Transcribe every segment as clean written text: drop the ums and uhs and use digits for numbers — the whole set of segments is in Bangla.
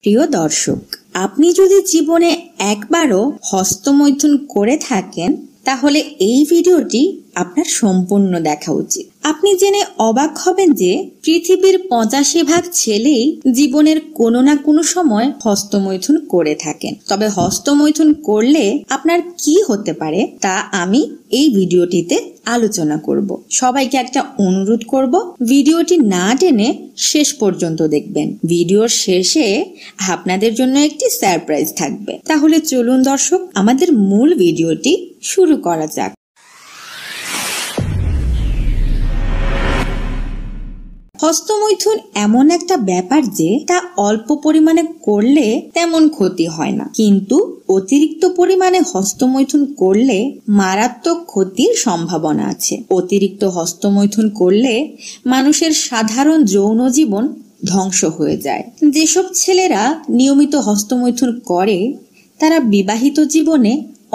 প্রিয় দর্শক, আপনি যদি জীবনে একবারও হস্তমৈথুন করে থাকেন তাহলে এই ভিডিওটি আপনার সম্পূর্ণ দেখা উচিত। আপনি জেনে অবাক হবেন যে পৃথিবীর 85% ছেলেই জীবনের কোনো না কোনো সময় হস্তমৈথুন করে থাকেন। তবে হস্তমৈথুন করলে আপনার কি হতে পারে তা আমি এই ভিডিওটিতে আলোচনা করব। সবাইকে একটা অনুরোধ করব, ভিডিওটি না টেনে শেষ পর্যন্ত দেখবেন। ভিডিওর শেষে আপনাদের জন্য একটি সারপ্রাইজ থাকবে। তাহলে চলুন দর্শক, আমাদের মূল ভিডিওটি শুরু করা যাক। হস্তমৈথুন এমন একটা ব্যাপার যে তা অল্প পরিমাণে করলে তেমন ক্ষতি হয় না, কিন্তু অতিরিক্ত পরিমাণে হস্তমৈথুন করলে মারাত্মক ক্ষতির সম্ভাবনা আছে। অতিরিক্ত হস্তমৈথুন করলে মানুষের সাধারণ যৌন জীবন ধ্বংস হয়ে যায়। যেসব ছেলেরা নিয়মিত হস্তমৈথুন করে তারা বিবাহিত জীবনে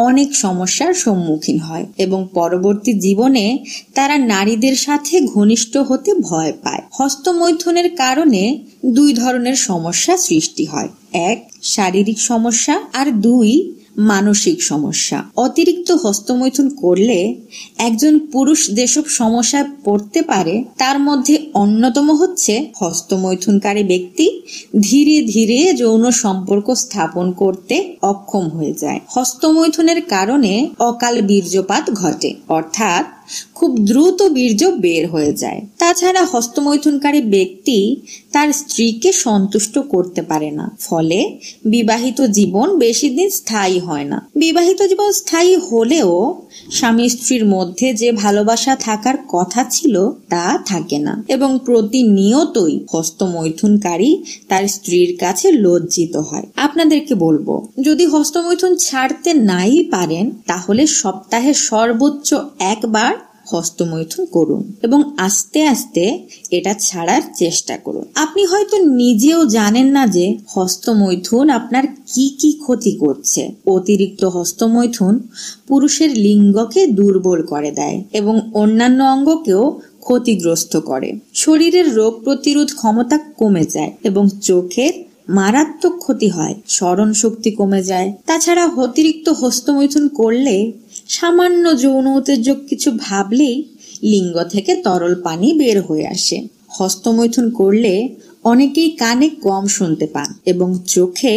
অনেক সমস্যার সম্মুখীন হয় এবং পরবর্তী জীবনে তারা নারীদের সাথে ঘনিষ্ঠ হতে ভয় পায়। হস্তমৈথুনের কারণে দুই ধরনের সমস্যা সৃষ্টি হয়: এক, শারীরিক সমস্যা, আর দুই, মানসিক সমস্যা। অতিরিক্ত হস্তমৈথুন করলে একজন পুরুষ যেসব সমস্যায় পড়তে পারে তার মধ্যে অন্যতম হচ্ছে হস্তমৈথুনকারী ব্যক্তি ধীরে ধীরে যৌন সম্পর্ক স্থাপন করতে অক্ষম হয়ে যায়। হস্তমৈথুনের কারণে অকাল বীর্যপাত ঘটে, অর্থাৎ খুব দ্রুত বীর্য বের হয়ে যায়। তাছাড়া হস্তমৈথুনকারী ব্যক্তি তার স্ত্রীকে সন্তুষ্ট করতে পারে না, ফলে বিবাহিত জীবন বেশি দিন স্থায়ী হয় না। বিবাহিত জীবন স্থায়ী হলেও স্বামী স্ত্রীর মধ্যে যে ভালোবাসা থাকার কথা ছিল তা থাকে না এবং প্রতিনিয়তই হস্তমৈথুনকারী তার স্ত্রীর কাছে লজ্জিত হয়। আপনাদেরকে বলবো, যদি হস্তমৈথুন ছাড়তে নাই পারেন তাহলে সপ্তাহে সর্বোচ্চ একবার হস্তমৈথুন করুন এবং আস্তে আস্তে এটা ছাড়ার চেষ্টা করুন। আপনি হয়তো নিজেও জানেন না যে হস্তমৈথুন আপনার কি কি ক্ষতি করছে। অতিরিক্ত হস্তমৈথুন পুরুষের লিঙ্গকে দুর্বল করে দেয় এবং অন্যান্য অঙ্গকেও ক্ষতিগ্রস্ত করে। শরীরের রোগ প্রতিরোধ ক্ষমতা কমে যায় এবং চোখের মারাত্মক ক্ষতি হয়, স্মরণ শক্তি কমে যায়। তাছাড়া অতিরিক্ত হস্তমৈথুন করলে সামান্য যৌন উত্তেজক কিছু ভাবলেই লিঙ্গ থেকে তরল পানি বের হয়ে আসে। হস্তমৈথুন করলে অনেকেই কানে কম শুনতে পান এবং চোখে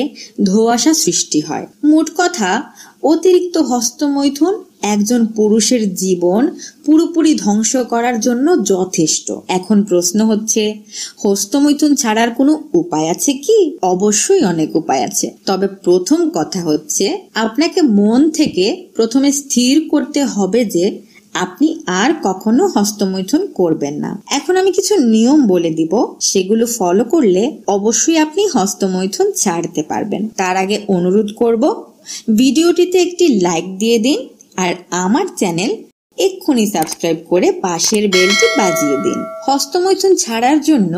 ধোঁয়াশা সৃষ্টি হয়। মোট কথা, অতিরিক্ত হস্তমৈথুন একজন পুরুষের জীবন পুরোপুরি ধ্বংস করার জন্য যথেষ্ট। এখন প্রশ্ন হচ্ছে, হস্তমৈথুন ছাড়ার কোনো উপায় আছে কি? অবশ্যই অনেক উপায় আছে, তবে প্রথম কথা হচ্ছে আপনাকে মন থেকে প্রথমে স্থির করতে হবে যে আপনি আর কখনো হস্তমৈথুন করবেন না। এখন আমি কিছু নিয়ম বলে দিব, সেগুলো ফলো করলে অবশ্যই আপনি হস্তমৈথুন ছাড়তে পারবেন। তার আগে অনুরোধ করব, ভিডিওটিতে একটি লাইক দিয়ে দিন আর আমার চ্যানেল এক্ষুনি সাবস্ক্রাইব করে পাশের বেলটি বাজিয়ে দিন। হস্তমৈথুন ছাড়ার জন্য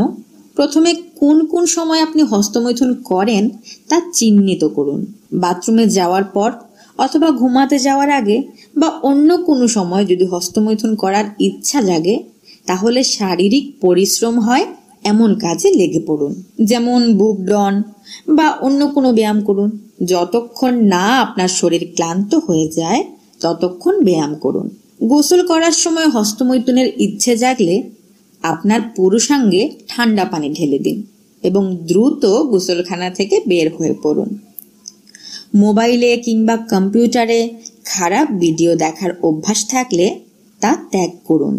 প্রথমে কোন কোন সময় আপনি হস্তমৈথুন করেন তা চিহ্নিত করুন। বাথরুমে যাওয়ার পর অথবা ঘুমাতে যাওয়ার আগে বা অন্য কোনো সময় যদি হস্তমৈথুন করার ইচ্ছা জাগে তাহলে শারীরিক পরিশ্রম হয় এমন কাজে লেগে পড়ুন, যেমন বুক ডন বা অন্য কোনো ব্যায়াম করুন। যতক্ষণ না আপনার শরীর ক্লান্ত হয়ে যায় ততক্ষণ ব্যায়াম করুন। গোসল করার সময় হস্তমৈথুনের ইচ্ছে জাগলে আপনার পুরুষাঙ্গে ঠান্ডা পানি ঢেলে দিন এবং দ্রুত গোসলখানা থেকে বের হয়ে পড়ুন। মোবাইলে কিংবা কম্পিউটারে খারাপ ভিডিও দেখার অভ্যাস থাকলে তা ত্যাগ করুন।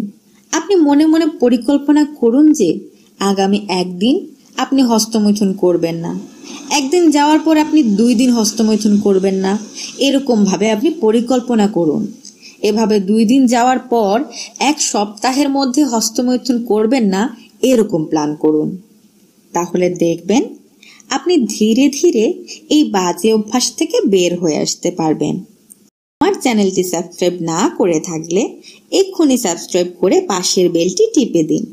আপনি মনে মনে পরিকল্পনা করুন যে আগামী একদিন আপনি হস্তমৈথুন করবেন না, একদিন যাওয়ার পর আপনি 2 দিন হস্তমৈথুন করবেন না, এরকম ভাবে আপনি পরিকল্পনা করুন। এভাবে 2 দিন যাওয়ার পর 1 সপ্তাহের মধ্যে হস্তমৈথুন করবেন না, এরকম প্ল্যান করুন। তাহলে দেখবেন আপনি ধীরে ধীরে এই বাজে অভ্যাস থেকে বের হয়ে আসতে পারবেন। আমার চ্যানেলটি সাবস্ক্রাইব না করে থাকলে এক্ষুনি সাবস্ক্রাইব করে পাশের বেলটি টিপে দিন।